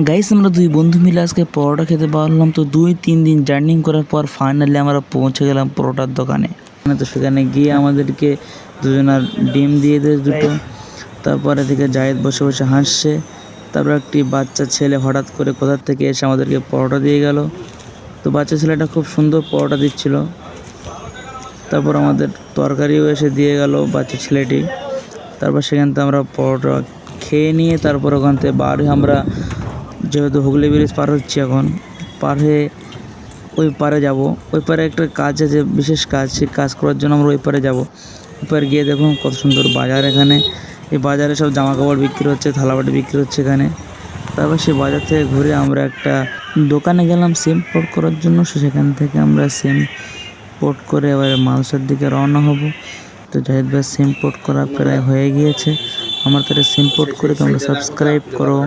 Guys আমরা দুই বন্ধু মিলে আজকে পরোটা খেতে পারলাম। তো 2-3 দিন জার্নি করার পর ফাইনালি আমরা পৌঁছে গেলাম পরোটার দোকানে। তো সেখানে গিয়ে আমাদেরকে দুজনার ডিম দিয়ে দেয় দুটো। তারপরে থেকে জাহিদ বসে বসে হাসছে। তারপর একটি বাচ্চা ছেলে হঠাৎ করে কোথা থেকে এসে আমাদেরকে পরোটা দিয়ে গেল। তো বাচ্চা ছেলেটা খুব সুন্দর পরোটা দিচ্ছিল। তারপর আমাদের তরকারিও এসে দিয়ে গেল বাচ্চা ছেলেটি। তারপর সেখান থেকে আমরা পরোটা খেয়ে নিয়ে তারপর ওখান থেকে বার হয়ে আমরা যেহেতু হুগলি ব্রিজ পার হচ্ছি, এখন পার হয়ে ওই পারে যাব। ওই পারে একটা কাজ আছে, বিশেষ কাজ, সেই কাজ করার জন্য আমরা ওই পারে যাব। ওই পারে গিয়ে দেখুন কত সুন্দর বাজার। এখানে এই বাজারে সব জামা কাপড় বিক্রি হচ্ছে, থালাবাটি বিক্রি হচ্ছে এখানে। তারপর সেই বাজার থেকে ঘুরে আমরা একটা দোকানে গেলাম সিম পোর্ট করার জন্য। সেখান থেকে আমরা সিম পোর্ট করে এবারে মালসার দিকে রওনা হব। তো জাহিদ ভাই সিম পোর্ট করা প্রায় হয়ে গিয়েছে। আমার তাহলে সিম পোর্ট করে তোমরা সাবস্ক্রাইব করো।